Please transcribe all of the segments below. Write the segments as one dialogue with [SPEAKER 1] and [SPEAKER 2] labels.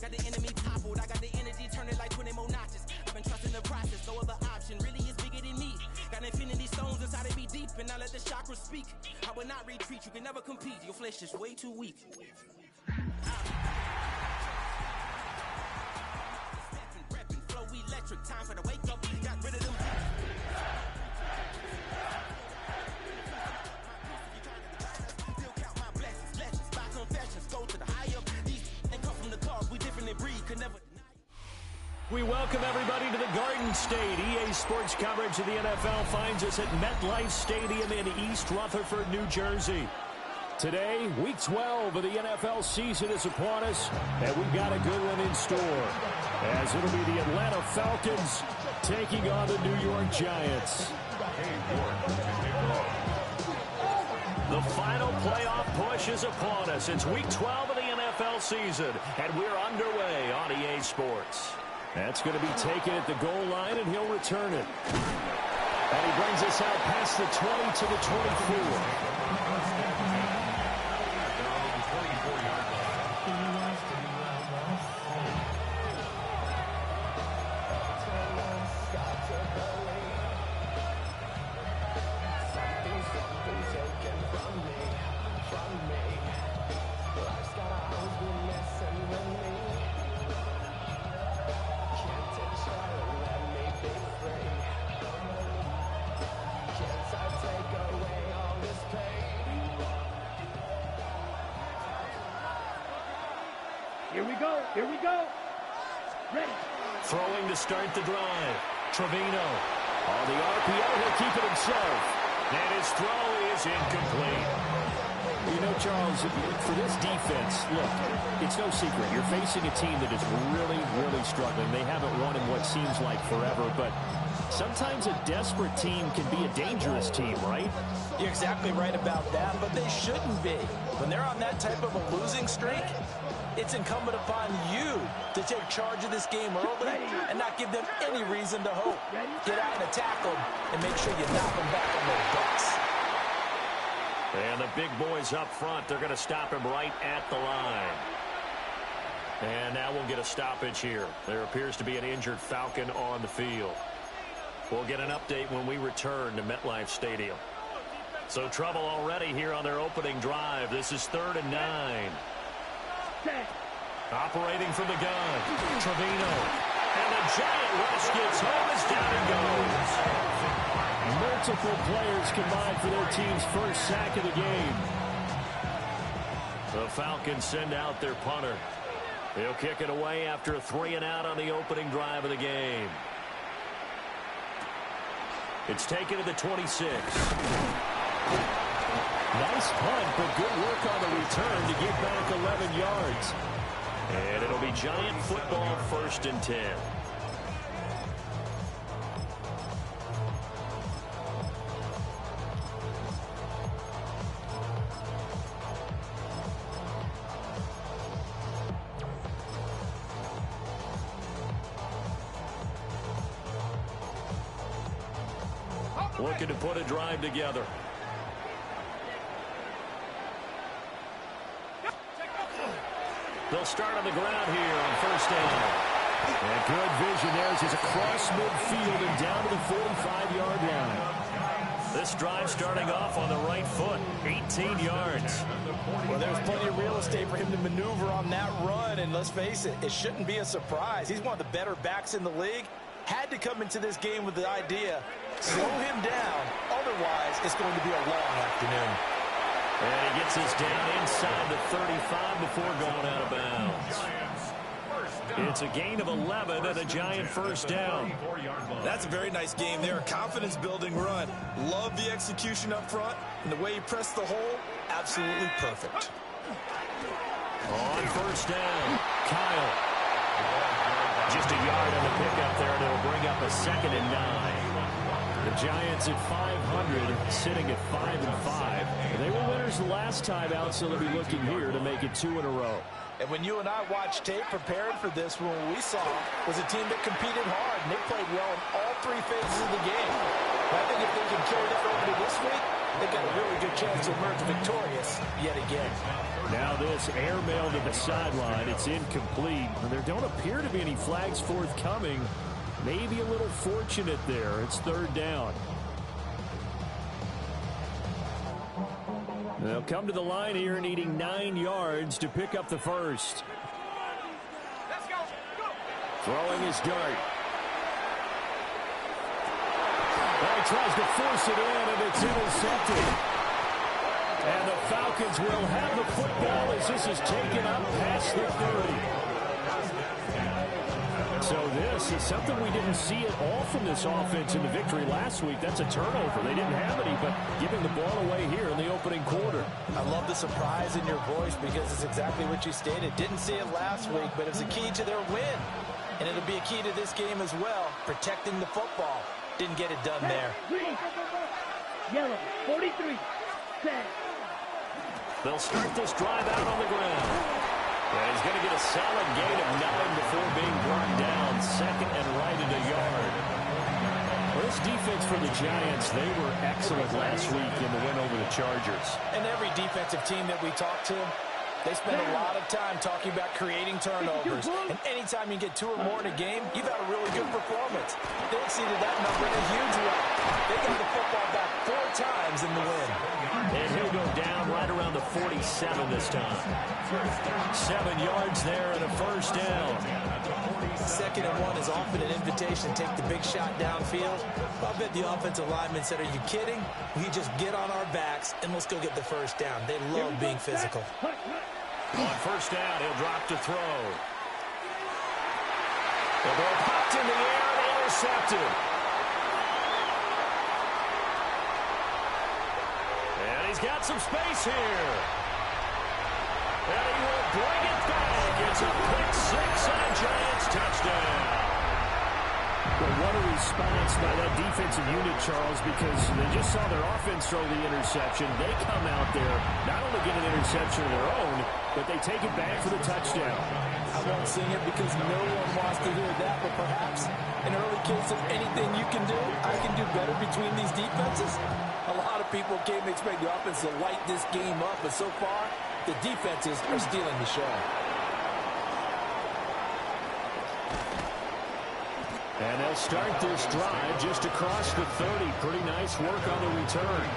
[SPEAKER 1] got the enemy toppled. I got the energy turning like 20 more notches. I've been trusting the process, no other option really is bigger than me. Got infinity stones inside of me deep, and I let the chakras speak. I will not retreat, you can never compete. Your flesh is way too weak. Stepping, repping, flow electric, time for the wake up. Got rid of them. Still count my blessings, legends, by confessions, go to the high up. These and come from the cause, we different and breed, could never.
[SPEAKER 2] We welcome everybody to the Garden State. EA Sports coverage of the NFL finds us at MetLife Stadium in East Rutherford, New Jersey. Today, Week 12 of the NFL season is upon us, and we've got a good one in store, as it'll be the Atlanta Falcons taking on the New York Giants. The final playoff push is upon us. It's Week 12 of the NFL season, and we're underway on EA Sports. That's going to be taken at the goal line, and he'll return it. And he brings us out past the 20 to the 24.
[SPEAKER 3] Here we go. Ready.
[SPEAKER 2] Throwing to start the drive. Trevino. On the RPO, he'll keep it himself. And his throw is incomplete.
[SPEAKER 4] You know, Charles, for this defense, look, it's no secret. You're facing a team that is really, really struggling. They haven't won in what seems like forever, but sometimes a desperate team can be a dangerous team, right?
[SPEAKER 5] You're exactly right about that, but they shouldn't be. When they're on that type of a losing streak, it's incumbent upon you to take charge of this game early and not give them any reason to hope. Get out and attack them and make sure you knock them back on their butts.
[SPEAKER 2] And the big boys up front, they're going to stop him right at the line. And now we'll get a stoppage here. There appears to be an injured Falcon on the field. We'll get an update when we return to MetLife Stadium. So trouble already here on their opening drive. This is 3rd and 9. Operating from the gun, Trevino. And the Giant rush gets home as down and goes.
[SPEAKER 4] Multiple players combined for their team's first sack of the game.
[SPEAKER 2] The Falcons send out their punter. He'll kick it away after a 3-and-out on the opening drive of the game. It's taken to the 26.
[SPEAKER 4] Nice punt, but good work on the return to get back 11 yards.
[SPEAKER 2] And it'll be Giant football, 1st and 10. Looking to put a drive together. They'll start on the ground here on 1st down.
[SPEAKER 4] And good vision there as he's across midfield and down to the 45-yard line.
[SPEAKER 2] This drive starting off on the right foot, 18 yards.
[SPEAKER 5] Well, there's plenty of real estate for him to maneuver on that run, and let's face it, it shouldn't be a surprise. He's one of the better backs in the league. Had to come into this game with the idea, slow him down, otherwise it's going to be a long afternoon.
[SPEAKER 2] And he gets us down inside the 35 before going out of bounds. It's a gain of 11 and a Giant 1st down.
[SPEAKER 5] That's a very nice game there. Confidence-building run. Love the execution up front, and the way he pressed the hole, absolutely perfect.
[SPEAKER 2] On 1st down, Kyle. Just a yard on the pickup there, and it'll bring up a 2nd and 9.
[SPEAKER 4] The Giants at 500, sitting at 5-5. They were winners the last time out, so they'll be looking here to make it 2 in a row.
[SPEAKER 5] And when you and I watched tape preparing for this, what we saw was a team that competed hard, and they played well in all 3 phases of the game. I think if they can carry that over to this week, they've got a really good chance to emerge victorious yet again.
[SPEAKER 2] Now this airmail to the sideline. It's incomplete. And there don't appear to be any flags forthcoming. Maybe a little fortunate there. It's third down. They'll come to the line here needing 9 yards to pick up the first.
[SPEAKER 3] Let's go.
[SPEAKER 2] Throwing his dart. He tries to force it in, and it's intercepted. And the Falcons will have the football as this is taken up past the 30. So this is something we didn't see at all from this offense in the victory last week. That's a turnover. They didn't have any, but giving the ball away here in the opening quarter.
[SPEAKER 5] I love the surprise in your voice because it's exactly what you stated. Didn't see it last week, but it was a key to their win. And it'll be a key to this game as well, protecting the football. Didn't get it done there.
[SPEAKER 3] Yellow, 43. Set.
[SPEAKER 2] They'll start this drive out on the ground. Yeah, he's going to get a solid gain of 9 before being brought down. Second and right at a yard. Well, this defense for the Giants, they were excellent last week in the win over the Chargers.
[SPEAKER 5] And every defensive team that we talk to, they spend a lot of time talking about creating turnovers. And anytime you get 2 or more in a game, you've had a really good performance. They exceeded that number in a huge way. They got the football back 4 times in the win.
[SPEAKER 2] And he'll go down right around the 47 this time. 7 yards there and a first down.
[SPEAKER 5] 2nd and 1 is often an invitation to take the big shot downfield. I bet the offensive lineman said, are you kidding? We just get on our backs and let's go get the first down. They love being physical.
[SPEAKER 2] On first down, he'll drop to throw. The ball popped in the air and intercepted. And he's got some space here. And he will bring it back. It's a pick 6 and a Giants touchdown. Well, what a response by that defensive unit, Charles, because they just saw their offense throw the interception. They come out there, not only get an interception of their own, but they take it back for the touchdown.
[SPEAKER 5] I won't sing it because no one wants to hear that, but perhaps an early case of anything you can do, I can do better between these defenses. A lot of people came to expect the offense to light this game up, but so far, the defenses are stealing the show.
[SPEAKER 2] And they'll start this drive just across the 30. Pretty nice work on the return.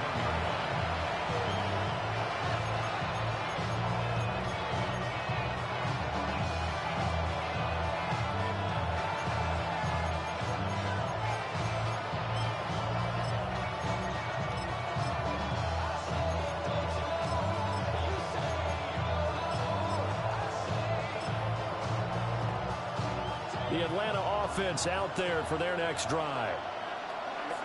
[SPEAKER 2] The Atlanta offense out there for their next drive.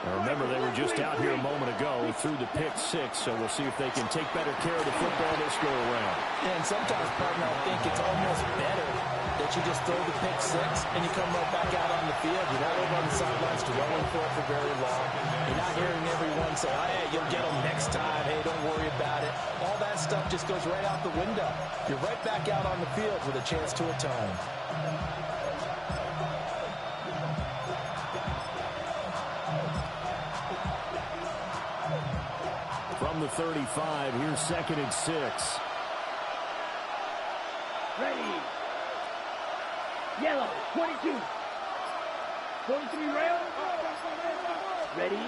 [SPEAKER 2] Now remember, they were just out here a moment ago through the pick 6, so we'll see if they can take better care of the football this go around.
[SPEAKER 5] Yeah, and sometimes, partner, I think it's almost better that you just throw the pick 6 and you come right back out on the field. You're not over on the sidelines dwelling for it for very long. You're not hearing everyone say, oh, hey, you'll get them next time. Hey, don't worry about it. All that stuff just goes right out the window. You're right back out on the field with a chance to atone.
[SPEAKER 2] From the 35, here's 2nd and 6.
[SPEAKER 3] Ready. Yellow, 22. 43 rail. Ready.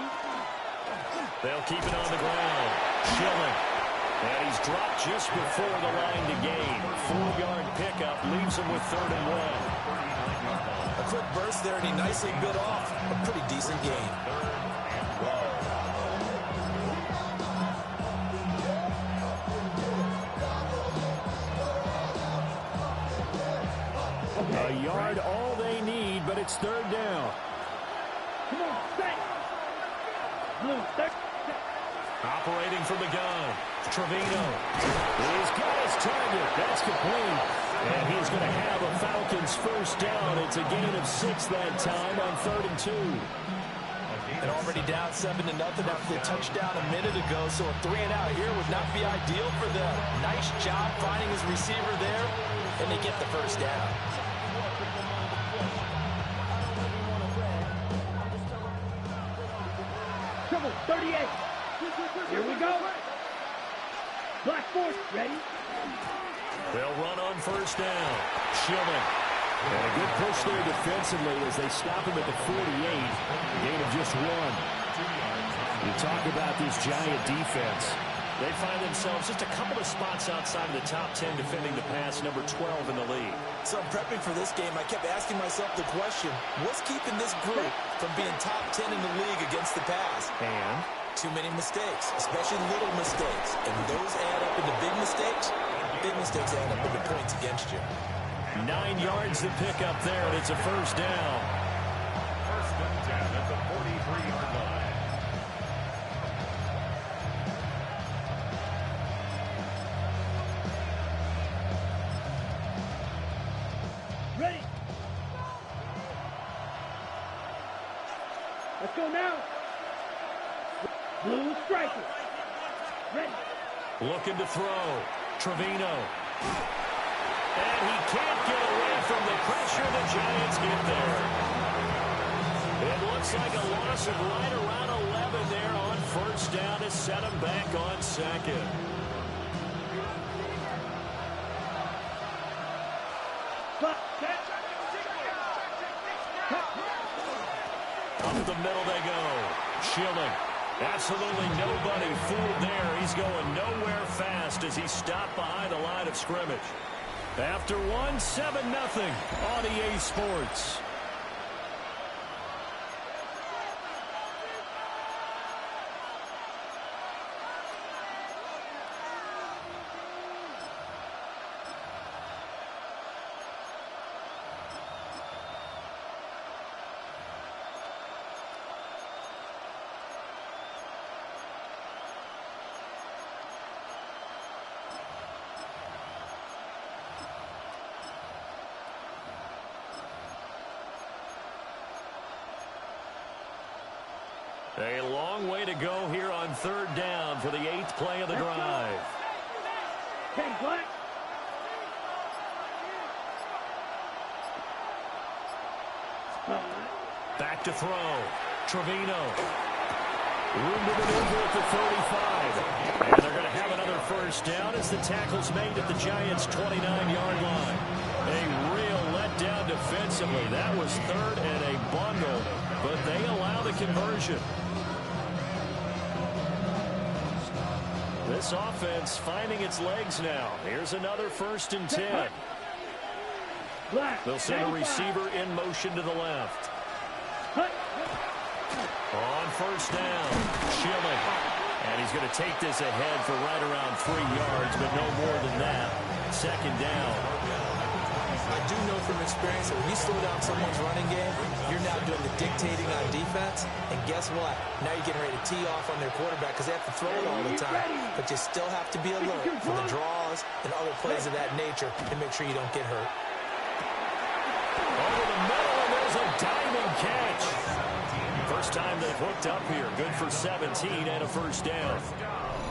[SPEAKER 2] They'll keep it on the ground. Chilling. And he's dropped just before the line to gain. 4-yard pickup leaves him with 3rd and 1.
[SPEAKER 5] A quick burst there, and he nicely bit off a pretty decent gain.
[SPEAKER 2] A yard, all they need, but it's 3rd down.
[SPEAKER 3] Come on, set. Blue, set.
[SPEAKER 2] Operating from the gun, Trevino. He's got his target. That's complete. And he's going to have a Falcons first down. It's a gain of 6 that time on 3rd and 2.
[SPEAKER 5] And already down 7-0 after the touchdown a minute ago. So a 3-and-out here would not be ideal for them. Nice job finding his receiver there, and they get the first down.
[SPEAKER 3] Triple 38. Here we go. Black force, ready?
[SPEAKER 2] They'll run on first down. Schilling. And a good push there defensively as they stop him at the 48. A gain of just 1. You talk about this Giant defense. They find themselves just a couple of spots outside of the top 10 defending the pass, number 12 in the league.
[SPEAKER 5] So prepping for this game, I kept asking myself the question, what's keeping this group from being top 10 in the league against the pass?
[SPEAKER 2] And
[SPEAKER 5] too many mistakes, especially little mistakes. And those add up into big mistakes. Big mistakes add up into points against you.
[SPEAKER 2] 9 yards to pick up there, and it's a first down.
[SPEAKER 6] First and 10 at the 43-yard line.
[SPEAKER 3] Ready? Let's go now. Blue striker. Ready.
[SPEAKER 2] Looking to throw. Trevino. And he can't get away from the pressure. The Giants get there. It looks like a loss of right around 11 there on first down to set him back on second. Up the middle they go. Schilling. Absolutely nobody fooled there. He's going nowhere fast as he stopped behind the line of scrimmage. After 1, 7-0 on EA Sports. A long way to go here on third down for the 8th play of the drive.
[SPEAKER 3] Okay, Black.
[SPEAKER 2] Back to throw. Trevino. Room to maneuver at the 35. And they're going to have another first down as the tackle's made at the Giants' 29-yard line. A real letdown defensively. That was third and a bundle, but they allow the conversion. This offense finding its legs now. Here's another 1st and 10. They'll send a receiver in motion to the left. On first down, Schilling. And he's going to take this ahead for right around 3 yards, but no more than that. Second down.
[SPEAKER 5] I do know from experience that when you slow down someone's running game, you're now doing the dictating on defense. And guess what? Now you're getting ready to tee off on their quarterback because they have to throw it all the time. But you still have to be alert for the draws and other plays of that nature to make sure you don't get hurt.
[SPEAKER 2] Over the middle, and there's a diving catch. First time they've hooked up here. Good for 17 and a first down.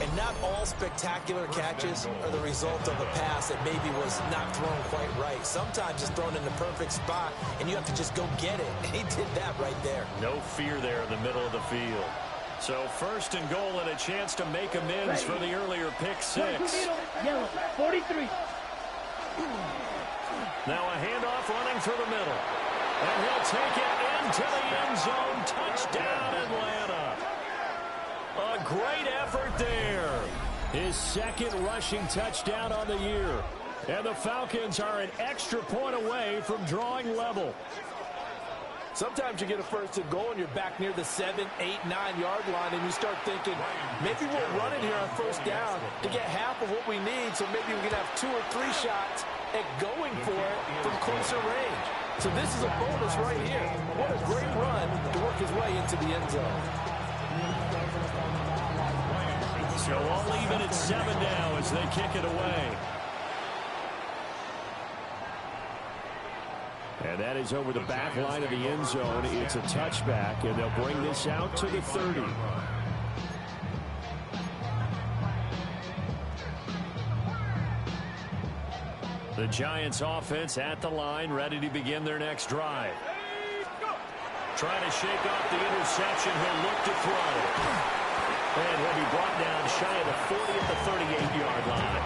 [SPEAKER 5] And not all spectacular catches are the result of a pass that maybe was not thrown quite right. Sometimes it's thrown in the perfect spot, and you have to just go get it. And he did that right there.
[SPEAKER 2] No fear there in the middle of the field. So first and goal and a chance to make amends for the earlier pick six.
[SPEAKER 3] Yellow, 43.
[SPEAKER 2] Now a handoff running through the middle. And he'll take it into the end zone. Touchdown, Atlanta. A great effort there. His second rushing touchdown on the year. And the Falcons are an extra point away from drawing level.
[SPEAKER 7] Sometimes you get a first and goal and you're back near the 7, 8, 9-yard line and you start thinking, maybe we'll run it here on first down to get half of what we need, so maybe we can have 2 or 3 shots at going for it from closer range. So this is a bonus right here. What a great run to work his way into the end zone.
[SPEAKER 2] So all even at 7 now as they kick it away. And that is over the back line of the end zone. It's a touchback, and they'll bring this out to the 30. The Giants offense at the line, ready to begin their next drive. Trying to shake off the interception. He'll look to throw. And he'll be brought down shy of the 40 at the 38-yard line.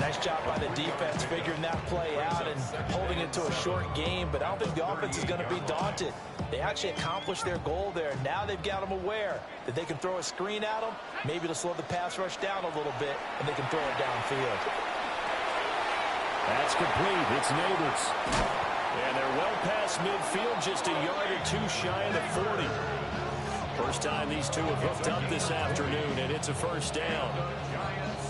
[SPEAKER 5] Nice job by the defense figuring that play out and holding it to a short game, but I don't think the offense is going to be daunted. They actually accomplished their goal there. Now they've got them aware that they can throw a screen at them, maybe to slow the pass rush down a little bit, and they can throw it downfield.
[SPEAKER 2] That's complete. It's Neighbors. And they're well past midfield, just a yard or two shy of the 40. First time these two have hooked up this afternoon, and it's a first down.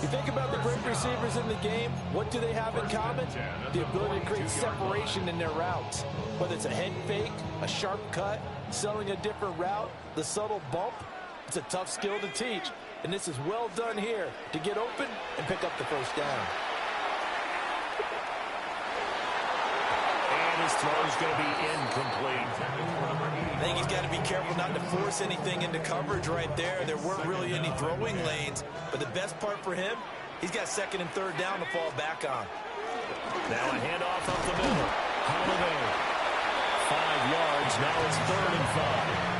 [SPEAKER 5] You think about the great receivers in the game, what do they have in common? The ability to create separation in their routes. Whether it's a head fake, a sharp cut, selling a different route, the subtle bump, it's a tough skill to teach. And this is well done here to get open and pick up the first down.
[SPEAKER 2] And his throw is going to be incomplete.
[SPEAKER 5] I think he's got to be careful not to force anything into coverage right there. There weren't really any throwing lanes, but the best part for him, he's got second and third down to fall back on.
[SPEAKER 2] Now a handoff up the middle. Holiday. 5 yards. Now it's 3rd and 5.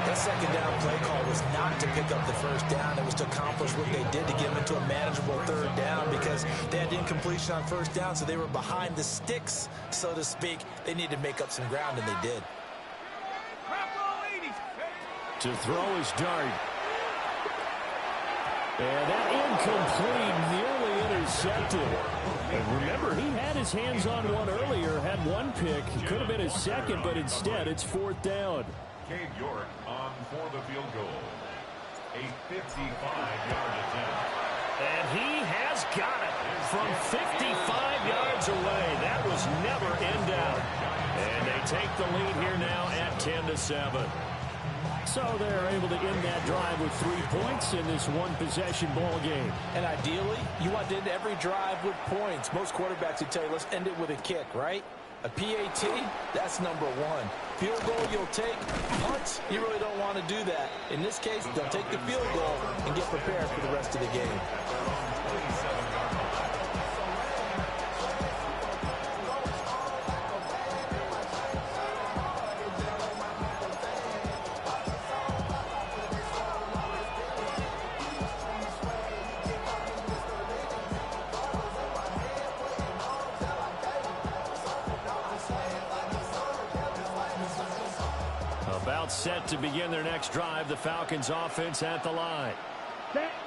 [SPEAKER 5] That second down play call was not to pick up the first down. It was to accomplish what they did to get them into a manageable third down because they had incompletion on first down, so they were behind the sticks, so to speak. They needed to make up some ground, and they did.
[SPEAKER 2] To throw is Dart. And that incomplete, nearly intercepted. And remember, he had his hands on one earlier, had one pick. It could have been his second, but instead it's 4th down.
[SPEAKER 6] Cade York on for the field goal. A 55-yard attempt.
[SPEAKER 2] And he has got it from 55 yards away. That was never in doubt. And they take the lead here now at 10-7. So they're able to end that drive with 3 points in this one-possession ball game.
[SPEAKER 5] And ideally, you want to end every drive with points. Most quarterbacks would tell you, let's end it with a kick, right? A PAT, that's number 1. Field goal you'll take. Punts, you really don't want to do that. In this case, they'll take the field goal and get prepared for the rest of the game.
[SPEAKER 2] Set to begin their next drive, the Falcons offense at the line.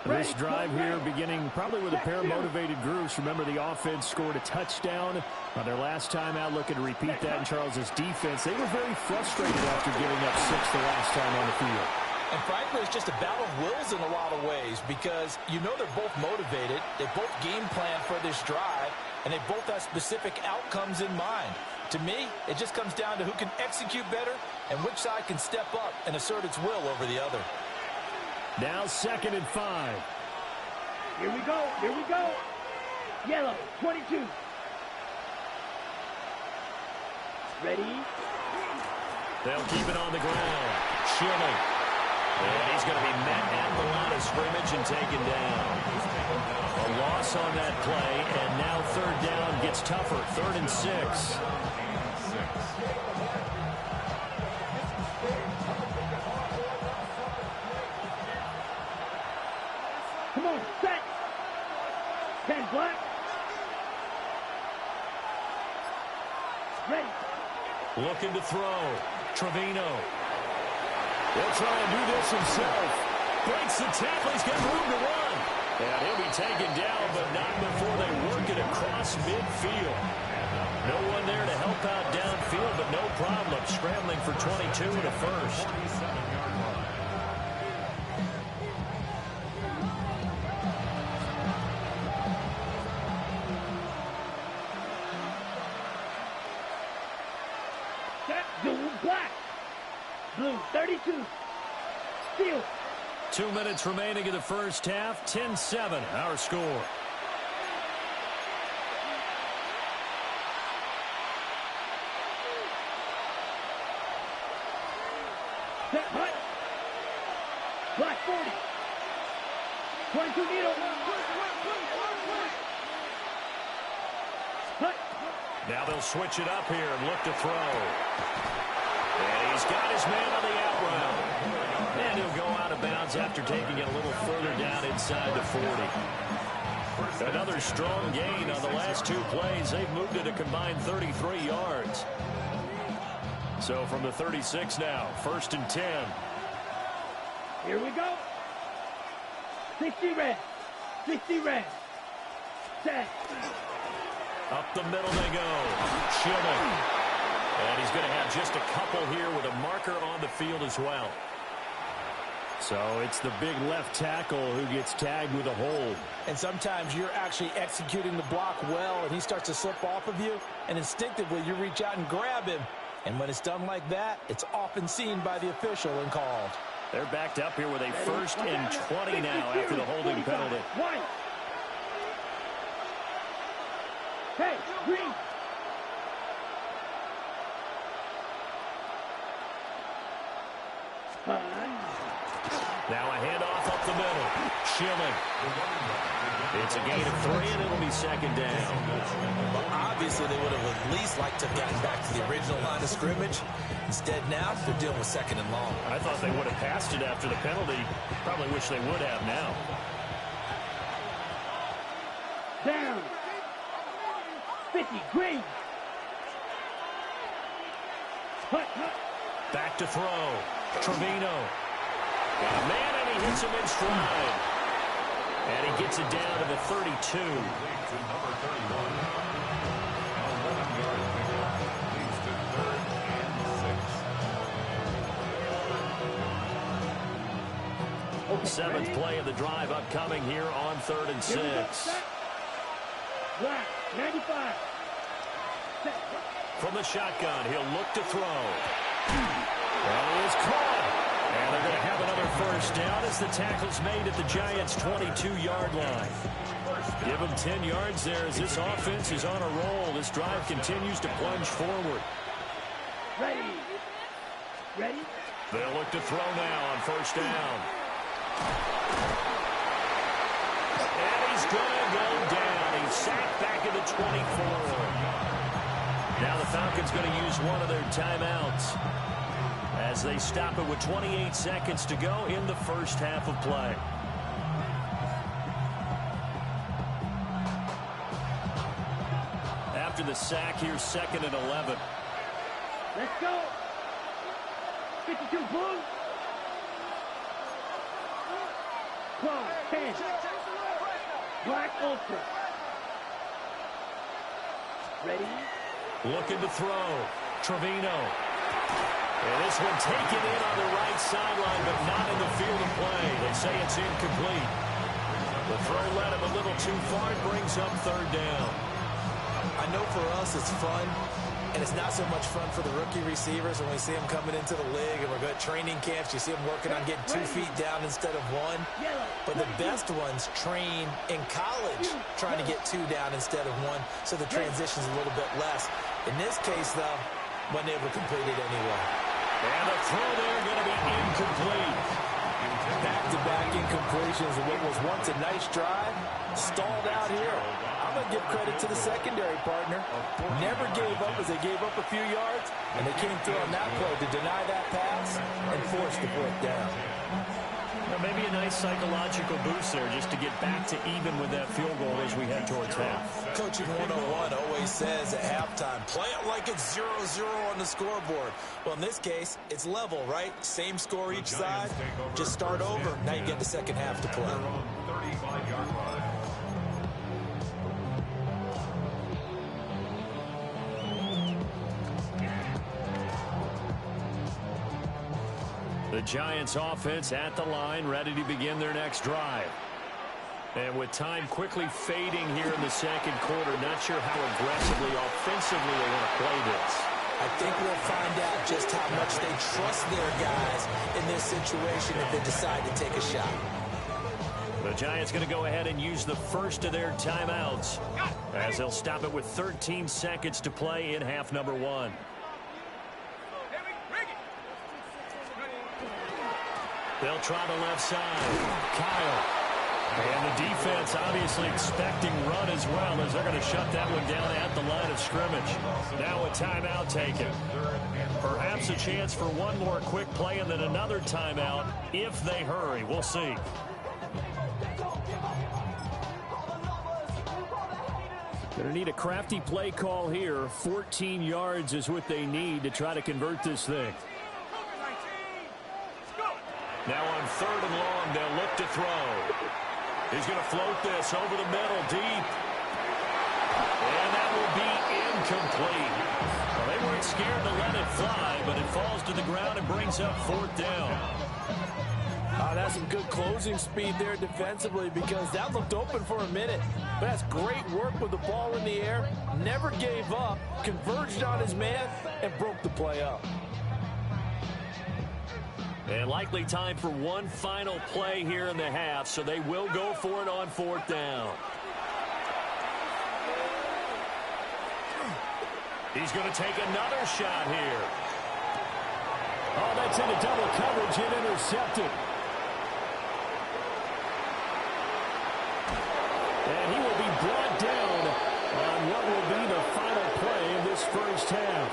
[SPEAKER 2] This drive here beginning probably with a pair of motivated groups. Remember, the offense scored a touchdown on their last time out, looking to repeat that in Charles's defense. They were very frustrated after giving up 6 the last time on the field.
[SPEAKER 5] And frankly, it's just a battle of wills in a lot of ways because you know they're both motivated. They both game plan for this drive, and they both have specific outcomes in mind. To me, it just comes down to who can execute better and which side can step up and assert its will over the other.
[SPEAKER 2] Now 2nd and 5.
[SPEAKER 3] Here we go. Here we go. Yellow, 22. Ready?
[SPEAKER 2] They'll keep it on the ground. Schilling. And he's going to be met at the line of scrimmage and taken down. A loss on that play, and now 3rd down gets tougher. 3rd and 6.
[SPEAKER 3] Come on, set. 10 black. Ready.
[SPEAKER 2] Looking to throw. Trevino. He'll try and do this himself. Breaks the tackle. He's got room to run. And he'll be taken down, but not before they work it across midfield. No one there to help out downfield, but no problem. Scrambling for 22 and a first.
[SPEAKER 3] Black. Blue, 32. Steal.
[SPEAKER 2] 2 minutes remaining in the first half. 10-7, our score.
[SPEAKER 3] Set, hut. Black, 40. 22 needle. Hut.
[SPEAKER 2] Now they'll switch it up here and look to throw. And he's got his man on the out route. And he'll go out of bounds after taking it a little further down inside the 40. Another strong gain on the last 2 plays. They've moved it a combined 33 yards. So from the 36 now, 1st and 10.
[SPEAKER 3] Here we go. 60 red. 60 red. Set.
[SPEAKER 2] Up the middle they go. Schilling. And he's going to have just a couple here with a marker on the field as well. So it's the big left tackle who gets tagged with a hold.
[SPEAKER 5] And sometimes you're actually executing the block well, and he starts to slip off of you, and instinctively you reach out and grab him. And when it's done like that, it's often seen by the official and called.
[SPEAKER 2] They're backed up here with a 1st and 20 now after the holding penalty.
[SPEAKER 3] Hey, green.
[SPEAKER 2] Now a handoff up the middle. Schilling. It's a gain of 3, and it'll be 2nd down.
[SPEAKER 5] Well, obviously, they would have at least liked to have gotten back to the original line of scrimmage. Instead, now they're dealing with 2nd and long.
[SPEAKER 2] I thought they would have passed it after the penalty. Probably wish they would have now.
[SPEAKER 3] Down. 50, green.
[SPEAKER 2] Back to throw. Trevino. Got a man, and he hits him in stride. And he gets it down to the 32.
[SPEAKER 6] Number 31. 11-yard pickup leads to 3rd and 6.
[SPEAKER 2] 7th play of the drive upcoming here on 3rd and 6.
[SPEAKER 3] Black, 95.
[SPEAKER 2] From the shotgun, he'll look to throw. And he is caught. And they're going to have another 1st down as the tackle's made at the Giants' 22-yard line. Give them 10 yards there as this offense is on a roll. This drive continues to plunge forward.
[SPEAKER 3] Ready. Ready.
[SPEAKER 2] They'll look to throw now on 1st down. And he's going to go down. He's sacked back at the 24. Now the Falcons going to use one of their timeouts as they stop it with 28 seconds to go in the 1st half of play. After the sack, here's 2nd and 11.
[SPEAKER 3] Let's go. 52 blue. 12, 10. Black ultra. Ready.
[SPEAKER 2] Looking to throw. Trevino. And this one taken in on the right sideline, but not in the field of play. They say it's incomplete. The throw led him a little too far. It brings up 3rd down.
[SPEAKER 5] I know for us it's fun, and it's not so much fun for the rookie receivers when we see them coming into the league and we're going to training camps. You see them working on getting 2 feet down instead of 1. But the best ones train in college trying to get 2 down instead of 1, so the transition's a little bit less. In this case, though, wasn't able to complete it anyway.
[SPEAKER 2] And the throw there going to be incomplete.
[SPEAKER 5] Back-to-back incompletions of what was once a nice drive, stalled out here. I'm going to give credit to the secondary partner. Never gave up as they gave up a few yards, and they came through on that play to deny that pass and force the 4th down.
[SPEAKER 2] Now maybe a nice psychological boost there just to get back to even with that field goal as we head towards half.
[SPEAKER 5] Coaching 101 always says at halftime, play it like it's 0-0 on the scoreboard. Well, in this case, it's level, right? Same score each side. Just start over. Now you get the 2nd half to play.
[SPEAKER 6] 35-yard line.
[SPEAKER 2] The Giants offense at the line, ready to begin their next drive. And with time quickly fading here in the 2nd quarter, not sure how aggressively, offensively they want to play this.
[SPEAKER 5] I think we'll find out just how much they trust their guys in this situation if they decide to take a shot.
[SPEAKER 2] The Giants going to go ahead and use the 1st of their timeouts as they'll stop it with 13 seconds to play in half number 1. They'll try the left side. Kyle. And the defense obviously expecting run as well, as they're going to shut that one down at the line of scrimmage. Now a timeout taken. Perhaps a chance for one more quick play and then another timeout if they hurry. We'll see. Going to need a crafty play call here. 14 yards is what they need to try to convert this thing. Now on 3rd and long, they'll look to throw. He's going to float this over the middle, deep. And that will be incomplete. Well, they weren't scared to let it fly, but it falls to the ground and brings up 4th down.
[SPEAKER 7] That's some good closing speed there defensively, because that looked open for a minute. But that's great work with the ball in the air. Never gave up, converged on his man, and broke the play up.
[SPEAKER 2] And likely time for one final play here in the half, so they will go for it on 4th down. He's going to take another shot here. Oh, that's into double coverage and intercepted. And he will be brought down on what will be the final play of this first half.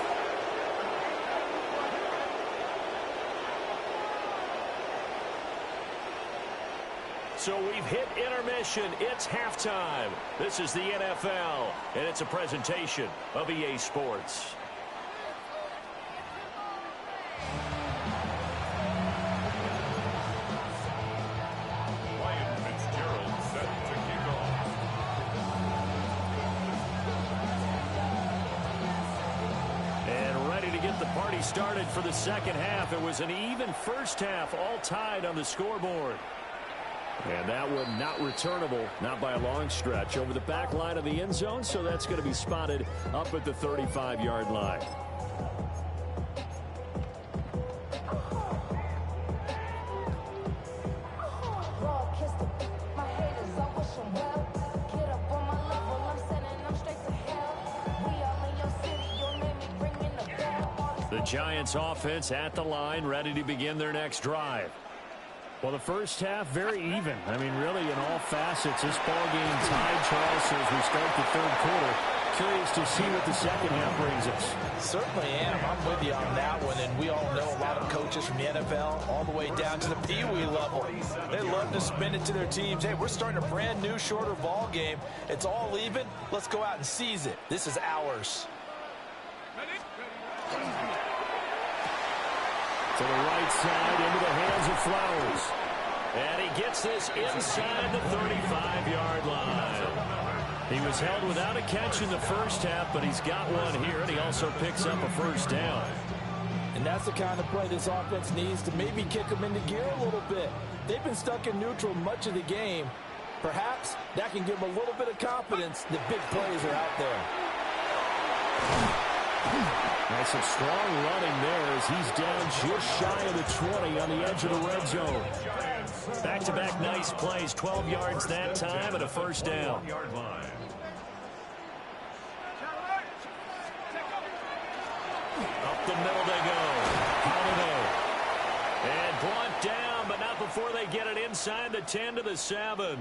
[SPEAKER 2] So we've hit intermission. It's halftime. This is the NFL, and it's a presentation of EA Sports. Party started for the second half. It was an even first half, all tied on the scoreboard. And that one not returnable, not by a long stretch, over the back line of the end zone, so that's going to be spotted up at the 35-yard line. Giants offense at the line, ready to begin their next drive. Well, the first half, very even. I mean, really, in all facets, this ball game tied, Charles, as we start the 3rd quarter. Curious to see what the second half brings us.
[SPEAKER 7] Certainly am. I'm with you on that one, and we all know a lot of coaches from the NFL all the way down to the Pee-wee level. They love to spin it to their teams. Hey, we're starting a brand new, shorter ball game. It's all even. Let's go out and seize it. This is ours.
[SPEAKER 2] To the right side, into the hands of Flowers. And he gets this inside the 35-yard line. He was held without a catch in the first half, but he's got one here, and he also picks up a first down.
[SPEAKER 7] And that's the kind of play this offense needs to maybe kick them into gear a little bit. They've been stuck in neutral much of the game. Perhaps that can give them a little bit of confidence that big plays are out there.
[SPEAKER 2] Nice and strong running there as he's down just shy of the 20 on the edge of the red zone. Back-to-back nice plays, 12 yards that time and a first down. Up the middle they go. Holiday. And brought down, but not before they get it inside the 10 to the 7.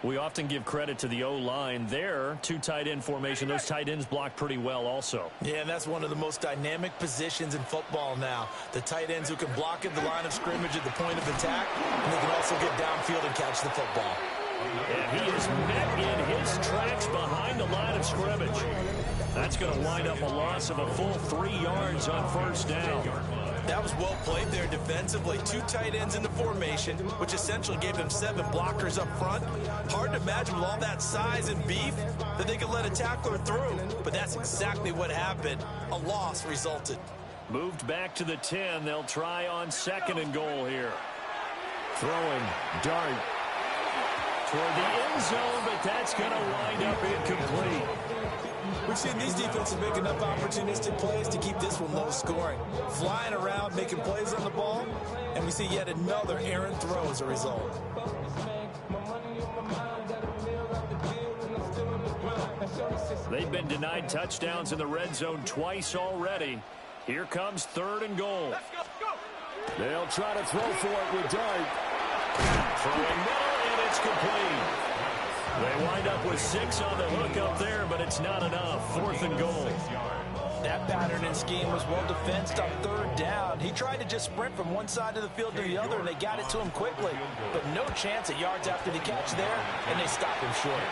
[SPEAKER 2] We often give credit to the O-line there. 2 tight end formation. Those tight ends block pretty well also.
[SPEAKER 7] Yeah, and that's one of the most dynamic positions in football now. The tight ends who can block at the line of scrimmage at the point of attack, and they can also get downfield and catch the football.
[SPEAKER 2] And he is met in his tracks behind the line of scrimmage. That's going to wind up a loss of a full 3 yards on first down.
[SPEAKER 5] That was well played there defensively. 2 tight ends in the formation, which essentially gave them 7 blockers up front. Hard to imagine with all that size and beef that they could let a tackler through. But that's exactly what happened. A loss resulted.
[SPEAKER 2] Moved back to the 10. They'll try on 2nd and goal here. Throwing, dart toward the end zone, but that's going to wind up incomplete.
[SPEAKER 5] We've seen these defenses make enough opportunistic plays to keep this one low scoring. Flying around, making plays on the ball, and we see yet another errant throw as a result.
[SPEAKER 2] They've been denied touchdowns in the red zone twice already. Here comes 3rd and goal. They'll try to throw for it with Dart. Throwing middle, and it's It's complete. They wind up with 6 on the hook up there, but it's not enough. 4th and goal.
[SPEAKER 5] That pattern and scheme was well defensed on 3rd down. He tried to just sprint from one side of the field to the other, and they got it to him quickly. But no chance at yards after the catch there, and they stop him short.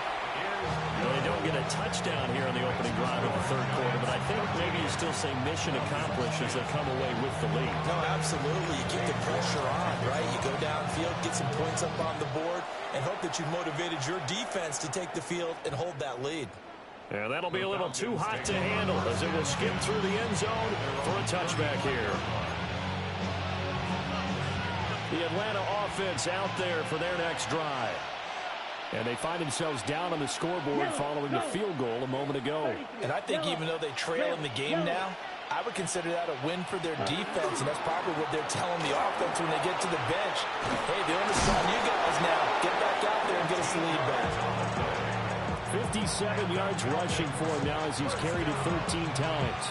[SPEAKER 2] Well, they don't get a touchdown here on the opening drive of the 3rd quarter, but I think maybe you still say mission accomplished as they come away with the lead.
[SPEAKER 5] No, absolutely. You keep the pressure on, right? You go downfield, get some points up on the board, and hope that you've motivated your defense to take the field and hold that lead.
[SPEAKER 2] And that'll be a little too hot to handle as it will skip through the end zone for a touchback here. The Atlanta offense out there for their next drive. And they find themselves down on the scoreboard following the field goal a moment ago.
[SPEAKER 5] And I think even though they trail in the game now, I would consider that a win for their defense, and that's probably what they're telling the offense when they get to the bench. Hey, the onus is on you guys now. Get back out there and get us the lead back.
[SPEAKER 2] 57 yards rushing for him now as he's carried it 13 times.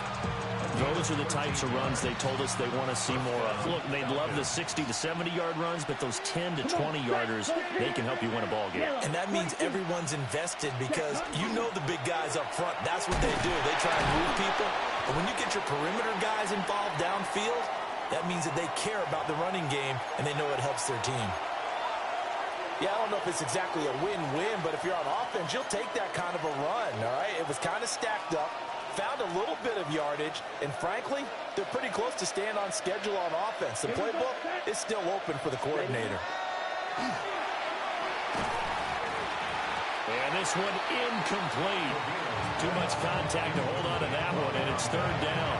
[SPEAKER 2] Those are the types of runs they told us they want to see more of. Look, they'd love the 60 to 70-yard runs, but those 10 to 20-yarders, they can help you win a ball game.
[SPEAKER 5] And that means everyone's invested because you know the big guys up front. That's what they do. They try and move people. But when you get your perimeter guys involved downfield, that means that they care about the running game and they know it helps their team. Yeah, I don't know if it's exactly a win-win, but if you're on offense, you'll take that kind of a run, all right? It was kind of stacked up, found a little bit of yardage, and frankly, they're pretty close to staying on schedule on offense. The playbook is still open for the coordinator.
[SPEAKER 2] And this one incomplete. Too much contact to hold on to that one, and it's 3rd down.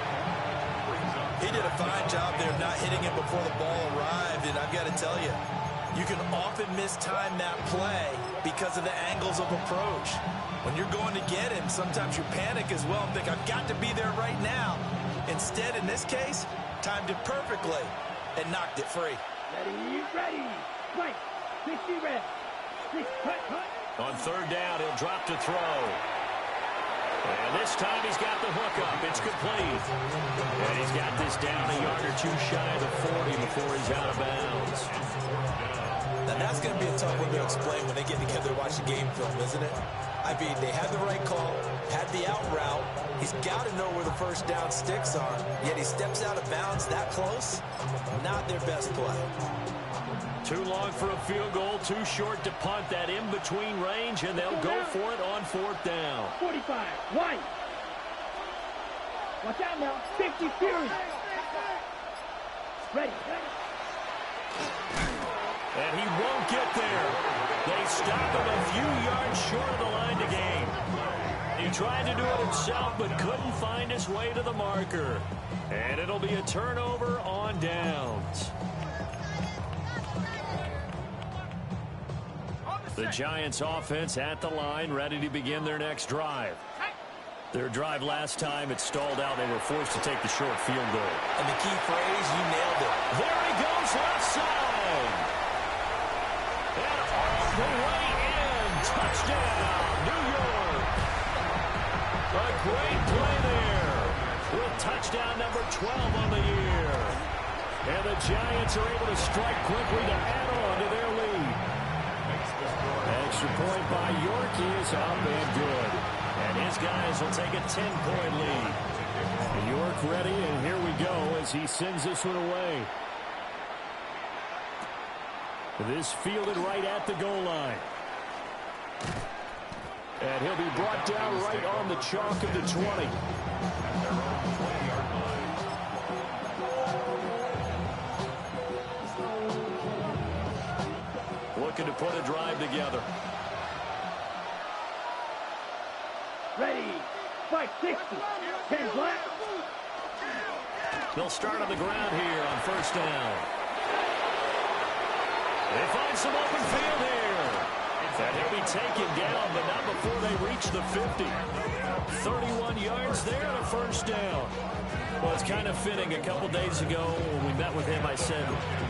[SPEAKER 5] He did a fine job there of not hitting it before the ball arrived, and I've got to tell you, you can often mistime that play because of the angles of approach. When you're going to get him, sometimes you panic as well and think, I've got to be there right now. Instead, in this case, timed it perfectly and knocked it free.
[SPEAKER 3] Ready. Right. 60 red. 6 cut.
[SPEAKER 2] On 3rd down, he'll drop to throw. And this time he's got the hook up. It's complete. And he's got this down a yard or two shy of the 40 before he's out of bounds.
[SPEAKER 5] Now, that's going to be a tough one to explain when they get together to watch the game film, isn't it? I mean, they had the right call, had the out route. He's got to know where the 1st down sticks are, yet he steps out of bounds that close. Not their best play.
[SPEAKER 2] Too long for a field goal, too short to punt. That in-between range, and they'll go for it on 4th down.
[SPEAKER 3] 45, white. Watch out now, 50 Fury. Ready.
[SPEAKER 2] And he won't get there. They stop him a few yards short of the line to gain. He tried to do it himself, but couldn't find his way to the marker. And it'll be a turnover on downs. The Giants offense at the line, ready to begin their next drive. Their drive last time, it stalled out. They were forced to take the short field goal.
[SPEAKER 5] And the key phrase, you nailed it.
[SPEAKER 2] There he goes, left side. And all the way in. Touchdown, New York. A great play there with touchdown number 12 on the year. And the Giants are able to strike quickly to add on to their lead. Extra point by York is up and good. And his guys will take a 10-point lead. York ready, and here we go as he sends this one away. This fielded right at the goal line. And he'll be brought down right on the chalk of the 20. Looking to put a drive together.
[SPEAKER 3] Ready. Fight 60. 10 black.
[SPEAKER 2] They'll start on the ground here on 1st down. They find some open field here. And he'll be taken down, but not before they reach the 50. 31 yards there on a 1st down. Well, it's kind of fitting. A couple days ago when we met with him, I said,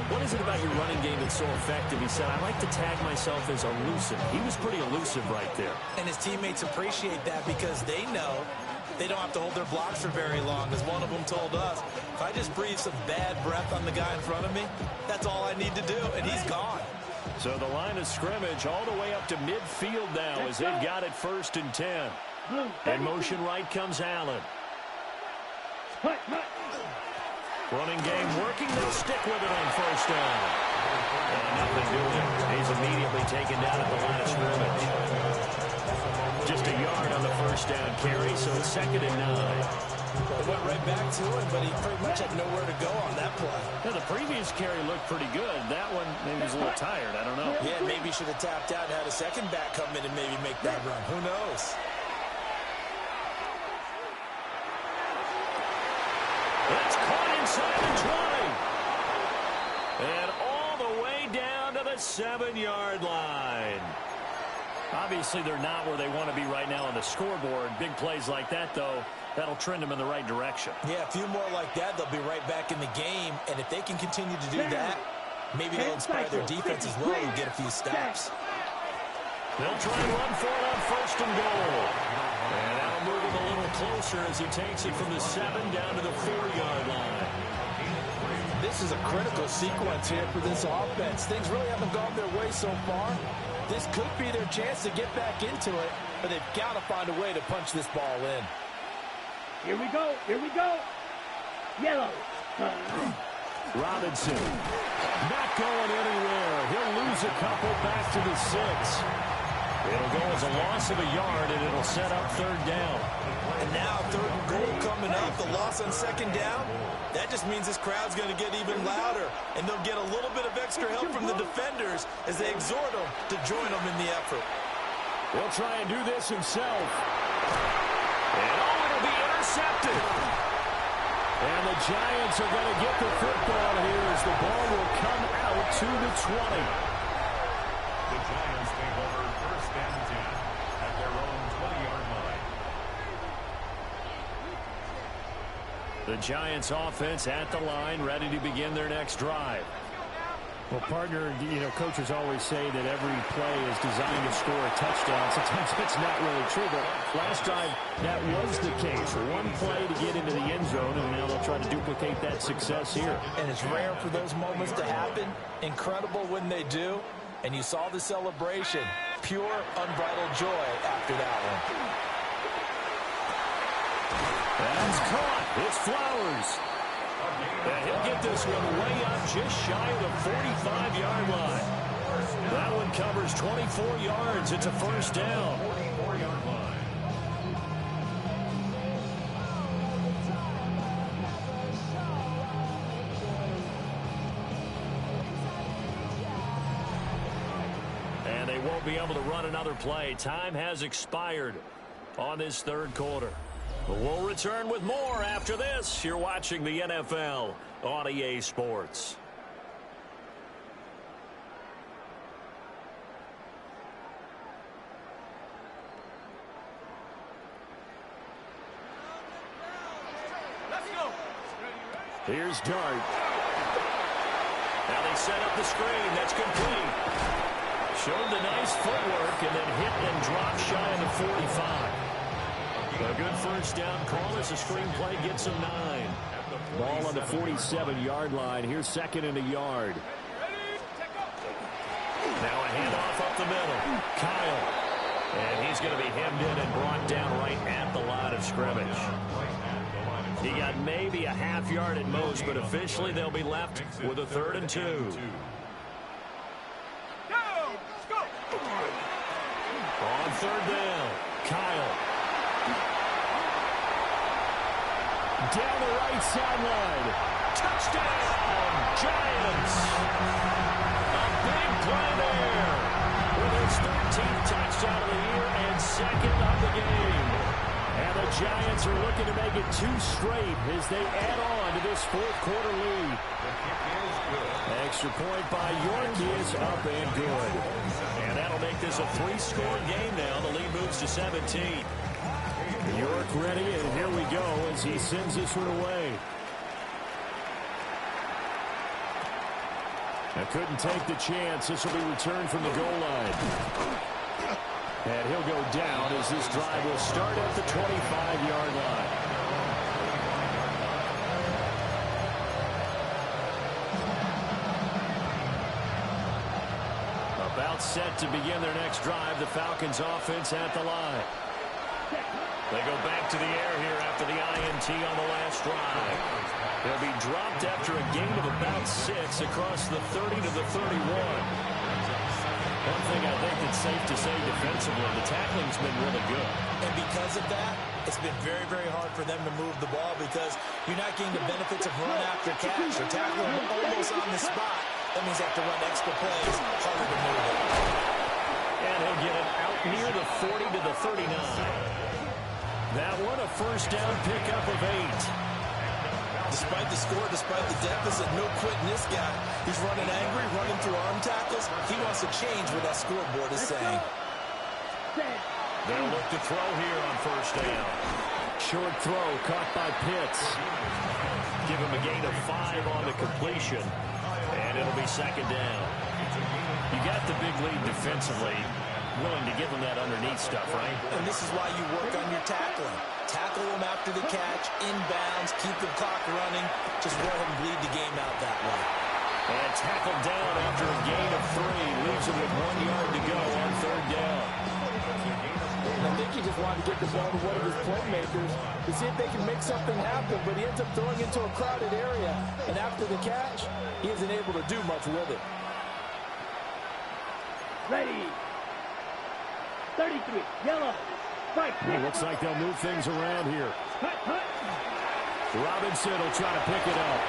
[SPEAKER 2] what is it about your running game that's so effective? He said, I like to tag myself as elusive. He was pretty elusive right there.
[SPEAKER 5] And his teammates appreciate that because they know they don't have to hold their blocks for very long. As one of them told us, if I just breathe some bad breath on the guy in front of me, that's all I need to do, and he's gone.
[SPEAKER 2] So the line of scrimmage all the way up to midfield now as they've got it 1st and 10. In motion right comes Allen. Running game working. They'll stick with it on 1st down. And nothing doing. He's immediately taken down at the line of scrimmage. Just a yard on the 1st down carry, so it's 2nd and 9.
[SPEAKER 5] It went right back to him, but he pretty much had nowhere to go on that play.
[SPEAKER 2] Now, the previous carry looked pretty good. That one, maybe he was a little tired. I don't know.
[SPEAKER 5] Yeah, maybe he should have tapped out and had a second back come in and maybe make that run. Who knows?
[SPEAKER 2] That's caught inside the 20. And all the way down to the 7-yard line. Obviously, they're not where they want to be right now on the scoreboard. Big plays like that, though, that'll trend them in the right direction.
[SPEAKER 5] Yeah, a few more like that, they'll be right back in the game. And if they can continue to do that, maybe they'll inspire their defense as well and get a few stops.
[SPEAKER 2] They'll try and run for it on 1st and goal. And that'll move him a little closer as he takes it from the 7 down to the 4-yard line.
[SPEAKER 5] This is a critical sequence here for this offense. Things really haven't gone their way so far. This could be their chance to get back into it, but they've got to find a way to punch this ball in.
[SPEAKER 3] Here we go. Here we go. Yellow.
[SPEAKER 2] Robinson not going anywhere. He'll lose a couple back to the 6. It'll go as a loss of a yard, and it'll set up 3rd down.
[SPEAKER 5] And now 3rd and goal coming up. The loss on 2nd down. That just means this crowd's going to get even louder, and they'll get a little bit of extra help from the defenders as they exhort them to join them in the effort.
[SPEAKER 2] He'll try and do this himself. And it'll be intercepted. And the Giants are going to get the football here as the ball will come out to the 20.
[SPEAKER 6] The Giants take over 1st and 10 at their own 20-yard line.
[SPEAKER 2] The Giants offense at the line, ready to begin their next drive. Well, partner, coaches always say that every play is designed to score a touchdown. Sometimes it's not really true, but last drive, that was the case. One play to get into the end zone, and now they'll try to duplicate that success here.
[SPEAKER 5] And it's rare for those moments to happen. Incredible when they do. And you saw the celebration. Pure, unbridled joy after that one.
[SPEAKER 2] That's caught. It's Flowers. And he'll get this one way up just shy of the 45-yard line. That one covers 24 yards. It's a 1st down.
[SPEAKER 6] 44-yard line.
[SPEAKER 2] And they won't be able to run another play. Time has expired on this 3rd quarter. But we'll return with more after this. You're watching the NFL on EA Sports.
[SPEAKER 1] Let's go.
[SPEAKER 2] Here's Dart. Now they set up the screen. That's complete. Showed the nice footwork and then hit and dropped shy of the 45. A good 1st down call as the screenplay gets him 9. Ball on the 47-yard line. Here's 2nd and a yard. Now a handoff up the middle. Kyle. And he's going to be hemmed in and brought down right at the line of scrimmage. He got maybe a half yard at most, but officially they'll be left with a 3rd and 2. On 3rd down, Kyle. Down the right sideline. Touchdown, Giants. A big play there with his 13th touchdown of the year and 2nd of the game. And the Giants are looking to make it 2 straight as they add on to this 4th quarter lead. Extra point by York is up and good. And that'll make this a 3-score game now. The lead moves to 17. York ready, and here we go as he sends this one away. I couldn't take the chance. This will be returned from the goal line. And he'll go down as this drive will start at the 25-yard line. About set to begin their next drive. The Falcons offense at the line. They go back to the air here after the INT on the last drive. They'll be dropped after a gain of about 6 across the 30 to the 31. One thing I think that's safe to say defensively, the tackling's been really good.
[SPEAKER 5] And because of that, it's been very, very hard for them to move the ball because you're not getting the benefits of run after catch. You're tackling almost on the spot. That means they have to run extra plays, harder to move it.
[SPEAKER 2] And he'll get it out near the 40 to the 39. That one, a first down pickup of 8.
[SPEAKER 5] Despite the score, despite the deficit, no quitting this guy. He's running angry, running through arm tackles. He wants to change what that scoreboard is saying.
[SPEAKER 2] They'll look to throw here on first down. Short throw caught by Pitts. Give him a gain of 5 on the completion. And it'll be second down. You got the big lead defensively. Willing to give them that underneath stuff, right?
[SPEAKER 5] And this is why you work on your tackling. Tackle them after the catch, inbounds, keep the clock running. Just go ahead and bleed the game out that way.
[SPEAKER 2] And tackled down after a gain of 3. Leaves him with 1 yard to go on third down.
[SPEAKER 7] And I think he just wanted to get the ball to one of his playmakers to see if they can make something happen, but he ends up throwing into a crowded area. And after the catch, he isn't able to do much with it.
[SPEAKER 3] Ready. 33, yellow, strike.
[SPEAKER 2] Looks like they'll move things around here. Robinson will try to pick it up.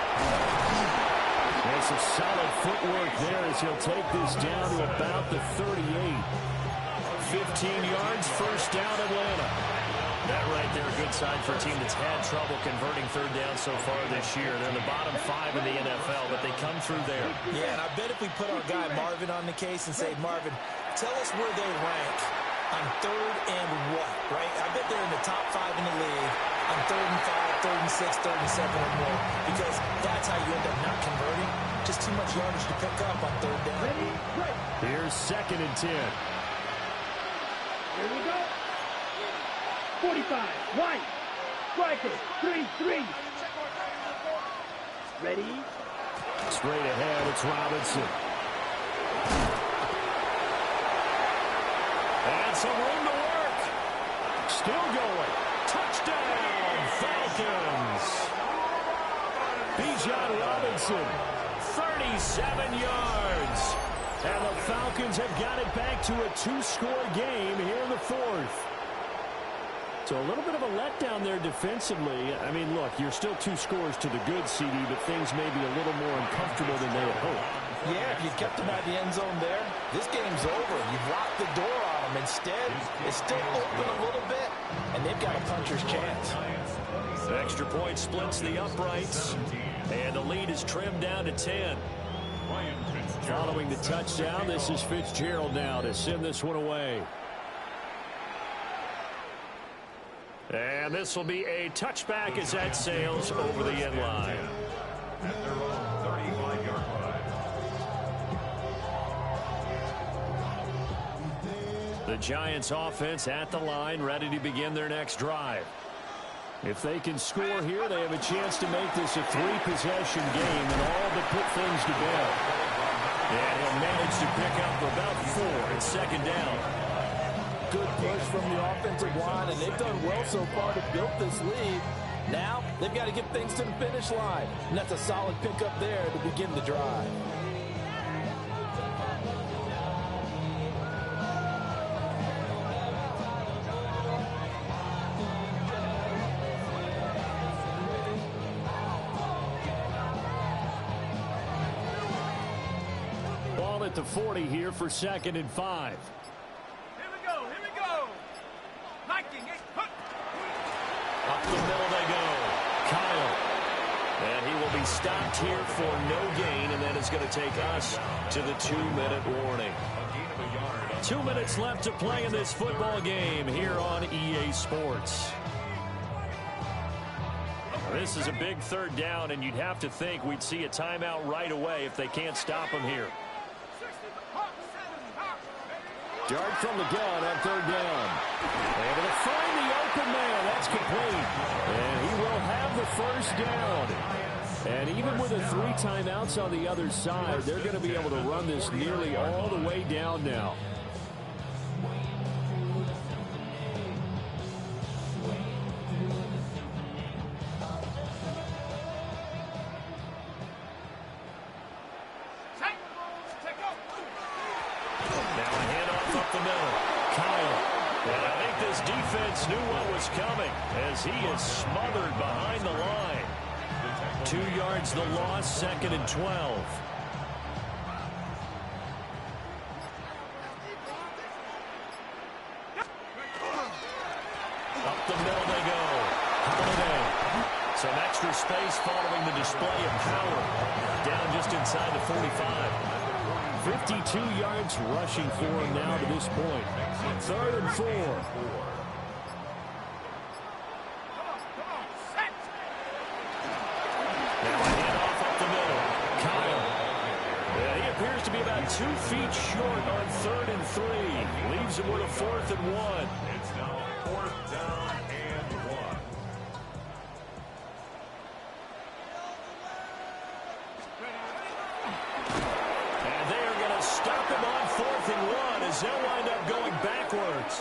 [SPEAKER 2] There's some solid footwork there as he'll take this down to about the 38. 15 yards, first down Atlanta. That right there, a good sign for a team that's had trouble converting third down so far this year. They're in the bottom 5 in the NFL, but they come through there.
[SPEAKER 5] Yeah, and I bet if we put our guy Marvin on the case and say, Marvin, tell us where they rank on third and what, right? I bet they're in the top 5 in the league on third and 5, third and 6, third and 7 or more, because that's how you end up not converting. Just too much yardage to pick up on third down.
[SPEAKER 2] Here's second and 10.
[SPEAKER 3] Here we go. 45, wide. Striker, 3-3. Ready.
[SPEAKER 2] Straight ahead, it's Robinson. And some room to work. Still going. Touchdown, Falcons. Bijan Robinson, 37 yards. And the Falcons have got it back to a 2-score game here in the fourth. So a little bit of a letdown there defensively. I mean, look, you're still 2 scores to the good, CD, but things may be a little more uncomfortable than they had hoped.
[SPEAKER 5] Yeah, if you kept them out of the end zone there, this game's over. You've locked the door on them. Instead, it's still open a little bit, and they've got a puncher's chance.
[SPEAKER 2] The extra point splits the uprights, and the lead is trimmed down to 10. Following the touchdown, this is Fitzgerald now to send this one away. And this will be a touchback as that sails over the end line.
[SPEAKER 6] At their own 35-yard line.
[SPEAKER 2] The Giants offense at the line, ready to begin their next drive. If they can score here, they have a chance to make this a 3-possession game and all but put things to bed. And he'll manage to pick up about 4 at second down.
[SPEAKER 7] Good push from the offensive line, and they've done well so far to build this lead. Now, they've got to get things to the finish line, and that's a solid pickup there to begin the drive.
[SPEAKER 2] Ball at the 40 here for second and 5. Up the middle they go. Kyle. And he will be stopped here for no gain, and that is going to take us to the 2-minute warning. 2 minutes left to play in this football game here on EA Sports. This is a big third down, and you'd have to think we'd see a timeout right away if they can't stop him here. Dart from the gun on third down. Able to find the open man. That's complete. And he will have the first down. And even with the 3 timeouts on the other side, they're going to be able to run this nearly all the way down now. Defense knew what was coming as he is smothered behind the line. 2 yards the loss, 2nd and 12. Up the middle they go. Holiday. Some extra space following the display of power. Down just inside the 45. 52 yards rushing for him now to this point. 3rd and 4. To be about 2 feet short on 3rd and 3. Leaves him with a 4th and 1.
[SPEAKER 6] It's now 4th down and 1.
[SPEAKER 2] And they are going to stop him on 4th and 1 as they'll wind up going backwards.